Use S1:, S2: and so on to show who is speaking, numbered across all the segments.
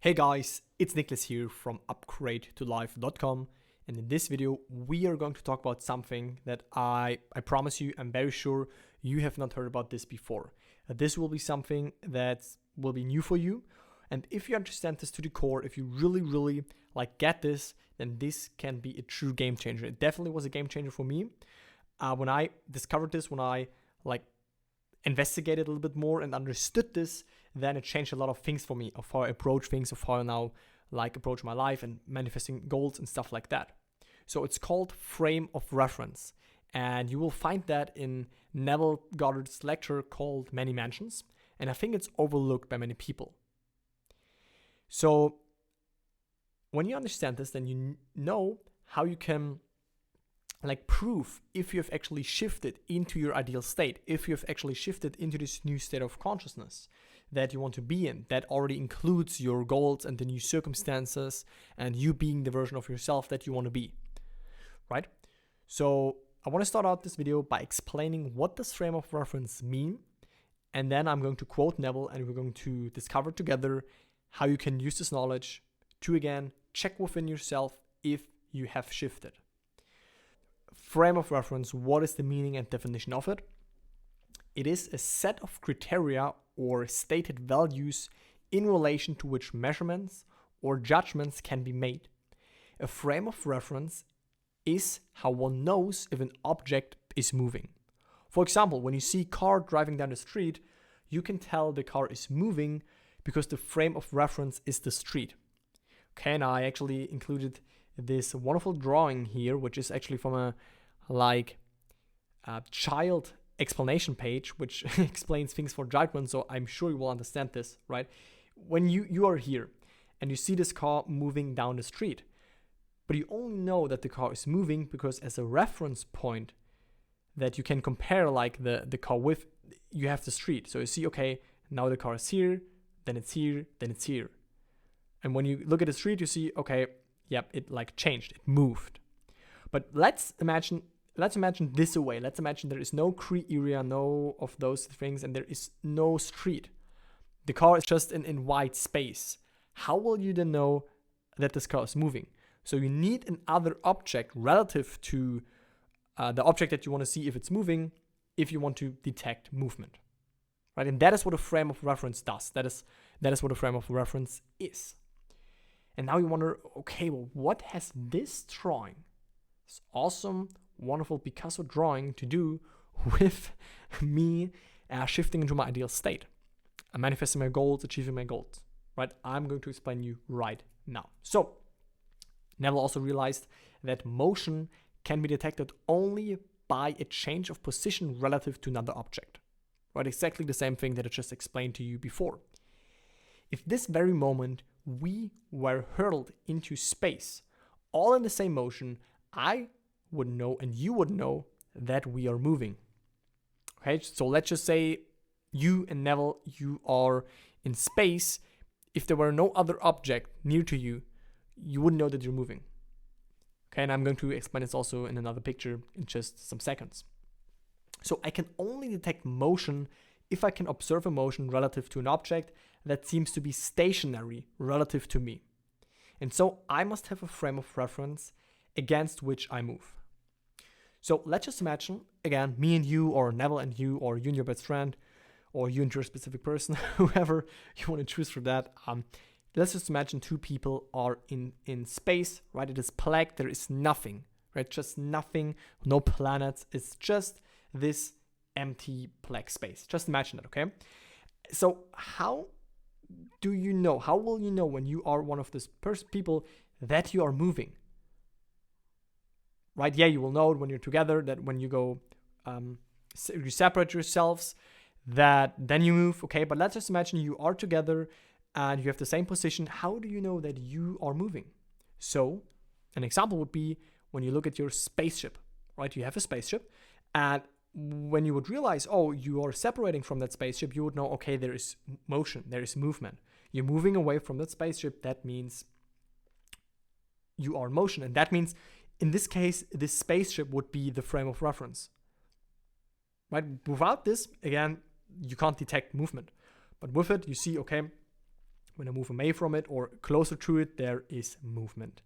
S1: Hey guys, it's Nicholas here from upgradeToLife.com, and in this video we are going to talk about something that I promise you, I'm very sure you have not heard about this before. This will be something that will be new for you, and if you understand this to the core, if you really get this, then this can be a true game changer. It definitely was a game changer for me. When I discovered this, when I investigated a little bit more and understood this, then it changed a lot of things for me, of how I approach things, of how I now approach my life and manifesting goals and stuff like that. So it's called frame of reference, and you will find that in Neville Goddard's lecture called Many Mansions, and I think it's overlooked by many people. So when you understand this, then you know how you can prove if you have actually shifted into your ideal state, if you have actually shifted into this new state of consciousness that you want to be in, that already includes your goals and the new circumstances and you being the version of yourself that you want to be, right? So I want to start out this video by explaining what does frame of reference mean, and then I'm going to quote Neville and we're going to discover together how you can use this knowledge to again check within yourself if you have shifted. Frame of reference, what is the meaning and definition of it? It is a set of criteria or stated values in relation to which measurements or judgments can be made. A frame of reference is how one knows if an object is moving. For example, when you see a car driving down the street, you can tell the car is moving because the frame of reference is the street. Okay, and I actually included this wonderful drawing here, which is actually from a child explanation page, which explains things for judgment, so I'm sure you will understand this, right? When you are here and you see this car moving down the street, but you only know that the car is moving because as a reference point that you can compare the car with, you have the street. So you see, okay, now the car is here, then it's here, then it's here. And when you look at the street, you see, okay, yep, it changed, it moved. But let's imagine this away. Let's imagine there is no Cree area, no of those things, and there is no street. The car is just in white space. How will you then know that this car is moving? So you need another object relative to the object that you want to see if it's moving, if you want to detect movement, right? And that is what a frame of reference does. That is what a frame of reference is. And now you wonder, okay, well, what has this drawing, this awesome, wonderful Picasso drawing, to do with me shifting into my ideal state, manifesting my goals, achieving my goals, right? I'm going to explain you right now. So Neville also realized that motion can be detected only by a change of position relative to another object, right? Exactly the same thing that I just explained to you before. If this very moment we were hurled into space, all in the same motion, I would know and you would know that we are moving. Okay, so let's just say you and Neville, you are in space. If there were no other object near to you, you wouldn't know that you're moving. Okay, and I'm going to explain this also in another picture in just some seconds. So I can only detect motion if I can observe a motion relative to an object that seems to be stationary relative to me. And so I must have a frame of reference against which I move. So let's just imagine, again, me and you, or Neville and you, or you and your best friend, or you and your specific person, whoever you want to choose for that. Let's just imagine two people are in space, right? It is black, there is nothing, right? Just nothing, no planets. It's just this empty black space. Just imagine that, okay? So how will you know when you are one of these people that you are moving? Right? Yeah, you will know it when you're together, that when you go, you separate yourselves, that then you move, okay? But let's just imagine you are together and you have the same position. How do you know that you are moving? So an example would be when you look at your spaceship, right? You have a spaceship, and when you would realize, oh, you are separating from that spaceship, you would know, okay, there is motion, there is movement. You're moving away from that spaceship. That means you are in motion. And that means, in this case, this spaceship would be the frame of reference, right? Without this, again, you can't detect movement. But with it, you see, okay, When I move away from it or closer to it, there is movement.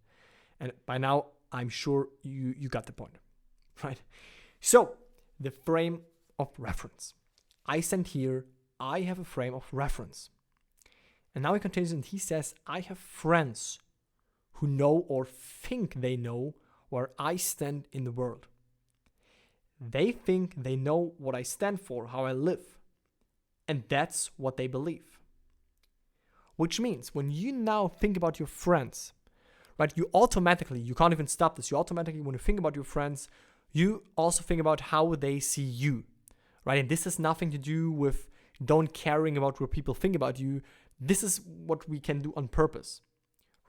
S1: And by now, I'm sure you got the point, right? So, the frame of reference. I stand here, I have a frame of reference. And now he continues and he says, I have friends who know or think they know where I stand in the world. They think they know what I stand for, how I live. And that's what they believe. Which means when you now think about your friends, right, you can't even stop this. You automatically, when you think about your friends, you also think about how they see you, right? And this has nothing to do with don't caring about what people think about you. This is what we can do on purpose,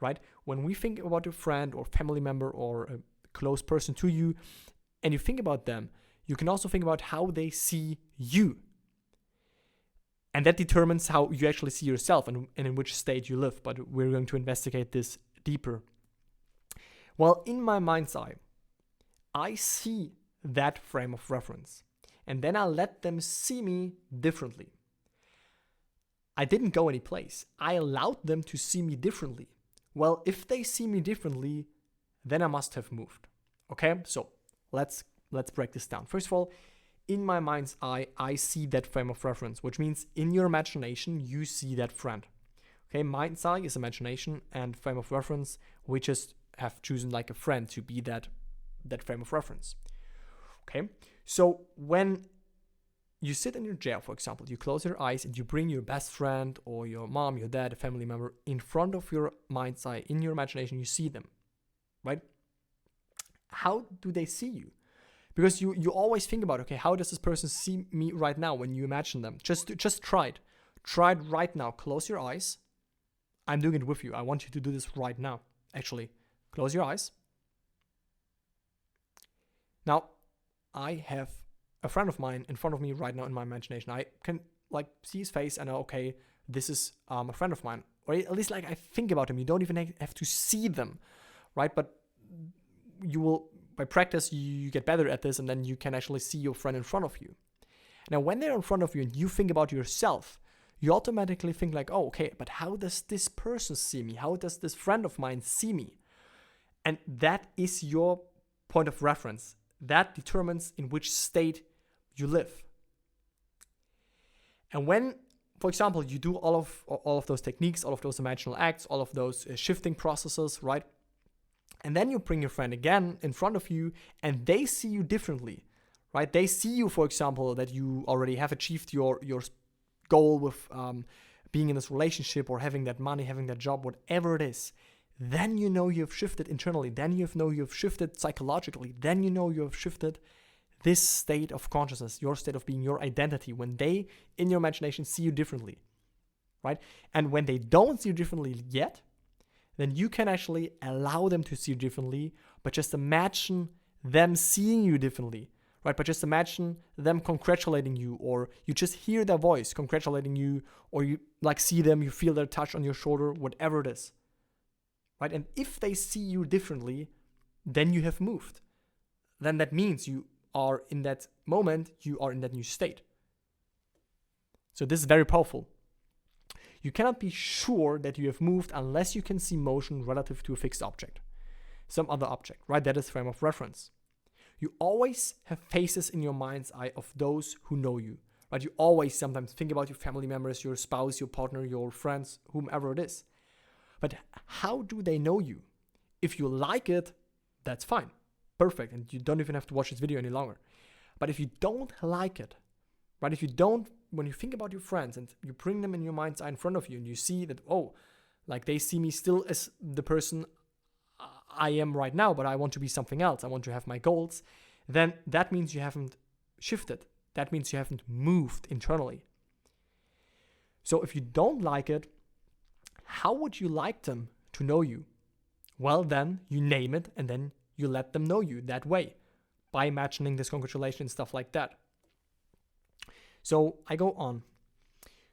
S1: right? When we think about a friend or family member or a close person to you, and you think about them, you can also think about how they see you. And that determines how you actually see yourself and in which state you live. But we're going to investigate this deeper. Well, in my mind's eye, I see that frame of reference. And then I let them see me differently. I didn't go any place. I allowed them to see me differently. Well, if they see me differently, then I must have moved. Okay, so let's break this down. First of all, in my mind's eye, I see that frame of reference, which means in your imagination, you see that friend. Okay, mind's eye is imagination, and frame of reference, we just have chosen like a friend to be that frame of reference. Okay, so when you sit in your chair, for example, you close your eyes and you bring your best friend or your mom, your dad, a family member in front of your mind's eye, in your imagination, you see them, right? How do they see you? Because you always think about, okay, how does this person see me right now when you imagine them? Just try it. Try it right now. Close your eyes. I'm doing it with you. I want you to do this right now. Actually, close your eyes. Now, I have a friend of mine in front of me right now in my imagination. I can like see his face and know, okay, this is a friend of mine. Or at least like I think about him. You don't even have to see them, right? But you will, by practice, you get better at this and then you can actually see your friend in front of you. Now, when they're in front of you and you think about yourself, you automatically think like, oh, okay, but how does this person see me? How does this friend of mine see me? And that is your point of reference. That determines in which state you live. And when, for example, you do all of those techniques, all of those imaginal acts, all of those shifting processes, right? And then you bring your friend again in front of you and they see you differently, right? They see you, for example, that you already have achieved your goal with being in this relationship or having that money, having that job, whatever it is. Then you know you've shifted internally. Then you know you've shifted psychologically. Then you know you've shifted this state of consciousness, your state of being, your identity, when they, in your imagination, see you differently, right? And when they don't see you differently yet, then you can actually allow them to see you differently, but just imagine them seeing you differently, right? But just imagine them congratulating you, or you just hear their voice congratulating you, or you like see them, you feel their touch on your shoulder, whatever it is, right? And if they see you differently, then you have moved. Then that means you are in that moment, you are in that new state. So this is very powerful. You cannot be sure that you have moved unless you can see motion relative to a fixed object, some other object, right? That is frame of reference. You always have faces in your mind's eye of those who know you, right? You always sometimes think about your family members, your spouse, your partner, your friends, whomever it is. But how do they know you? If you like it, that's fine. Perfect. And you don't even have to watch this video any longer. But if you don't like it, right? If you don't, when you think about your friends and you bring them in your mind's eye in front of you and you see that, oh, like they see me still as the person I am right now, but I want to be something else. I want to have my goals. Then that means you haven't shifted. That means you haven't moved internally. So if you don't like it, how would you like them to know you? Well, then you name it and then you let them know you that way by imagining this congratulation and stuff like that. So I go on.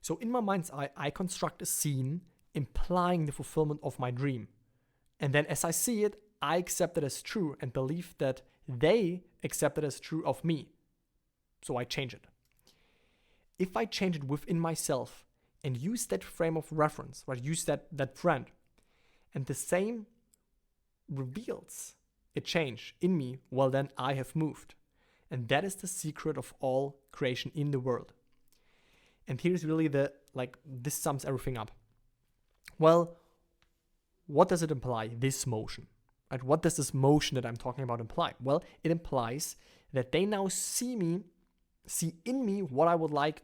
S1: So in my mind's eye, I construct a scene implying the fulfillment of my dream. And then as I see it, I accept it as true and believe that they accept it as true of me. So I change it. If I change it within myself, and use that frame of reference, right? Use that friend. And the same reveals a change in me, well, then I have moved. And that is the secret of all creation in the world. And here's really this sums everything up. Well, what does it imply, this motion? Right? What does this motion that I'm talking about imply? Well, it implies that they now see in me what I would like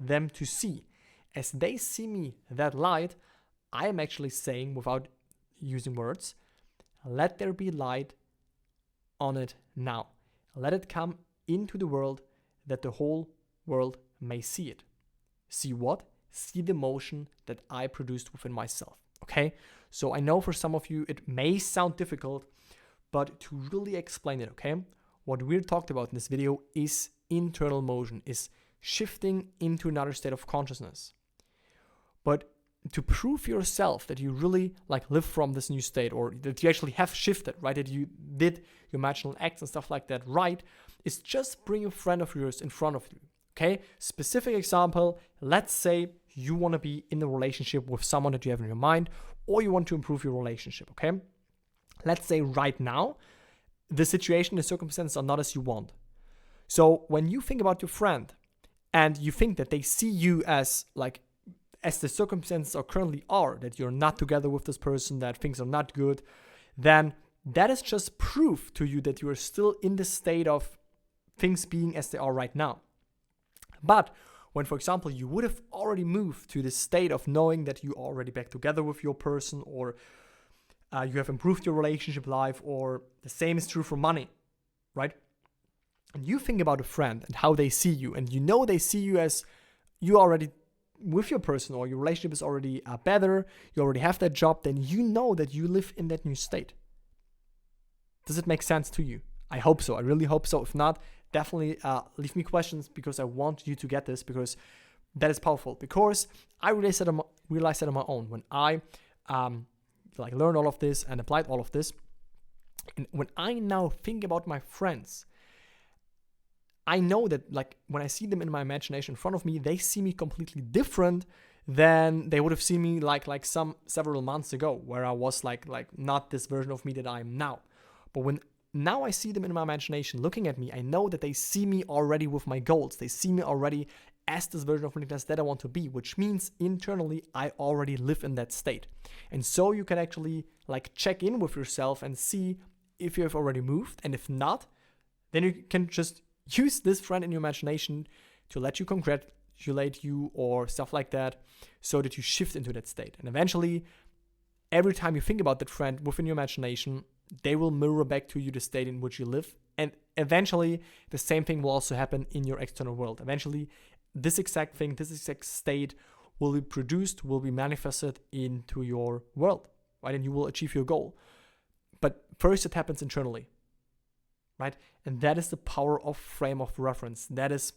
S1: them to see. As they see me that light, I am actually saying, without using words, let there be light on it now. Let it come into the world that the whole world may see it. See what? See the motion that I produced within myself. Okay? So I know for some of you it may sound difficult, but to really explain it, okay? What we're talked about in this video is internal motion, is shifting into another state of consciousness. But to prove yourself that you really live from this new state, or that you actually have shifted, right? That you did your imaginal acts and stuff like that right, is just bring a friend of yours in front of you. Okay? Specific example, let's say you want to be in a relationship with someone that you have in your mind, or you want to improve your relationship, okay? Let's say right now, the situation, the circumstances are not as you want. So when you think about your friend and you think that they see you as the circumstances are currently are, that you're not together with this person, that things are not good, then that is just proof to you that you are still in the state of things being as they are right now. But when, for example, you would have already moved to the state of knowing that you are already back together with your person, or you have improved your relationship life, or the same is true for money, right? And you think about a friend and how they see you, and you know they see you as you already with your person, or your relationship is already better, you already have that job, then you know that you live in that new state. Does it make sense to you? I hope so. I really hope so. If not, definitely leave me questions, because I want you to get this, because that is powerful. Because I realized that on my own when I learned all of this and applied all of this. And when I now think about my friends, I know that when I see them in my imagination in front of me, they see me completely different than they would have seen me several months ago, where I was not this version of me that I am now. But when now I see them in my imagination looking at me, I know that they see me already with my goals. They see me already as this version of Niklas that I want to be, which means internally I already live in that state. And so you can actually check in with yourself and see if you have already moved. And if not, then you can just use this friend in your imagination to let you congratulate you or stuff like that, so that you shift into that state. And eventually, every time you think about that friend within your imagination, they will mirror back to you the state in which you live. And eventually, the same thing will also happen in your external world. Eventually, this exact thing, this exact state will be produced, will be manifested into your world, right? And you will achieve your goal. But first, it happens internally, right? And that is the power of frame of reference. That is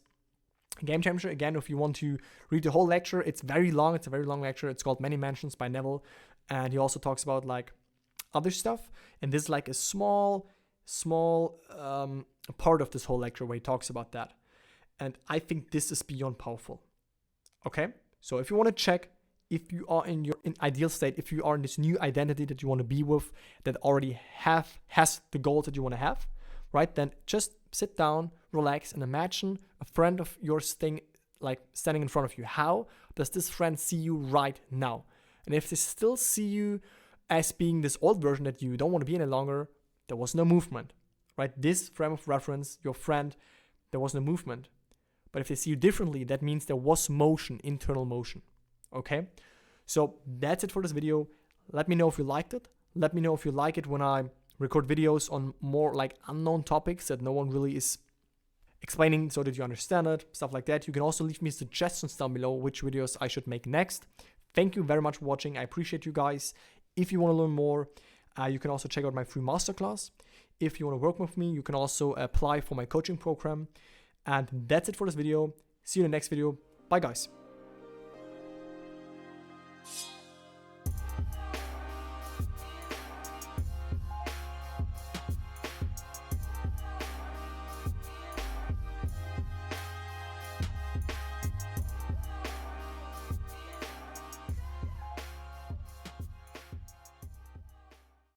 S1: a game changer. Again, if you want to read the whole lecture, it's very long. It's a very long lecture. It's called Many Mansions by Neville. And he also talks about other stuff. And this is a small part of this whole lecture where he talks about that. And I think this is beyond powerful. Okay? So if you want to check if you are in your ideal state, if you are in this new identity that you want to be with, that already has the goals that you want to have, right? Then just sit down, relax, and imagine a friend of yours standing in front of you. How does this friend see you right now? And if they still see you as being this old version that you don't want to be any longer, there was no movement, right? This frame of reference, your friend, there was no movement. But if they see you differently, that means there was motion, internal motion, okay? So that's it for this video. Let me know if you liked it. Let me know if you like it when I record videos on more unknown topics that no one really is explaining so that you understand it, stuff like that. You can also leave me suggestions down below which videos I should make next. Thank you very much for watching. I appreciate you guys. If you want to learn more, you can also check out my free masterclass. If you want to work with me, you can also apply for my coaching program. And that's it for this video. See you in the next video. Bye, guys.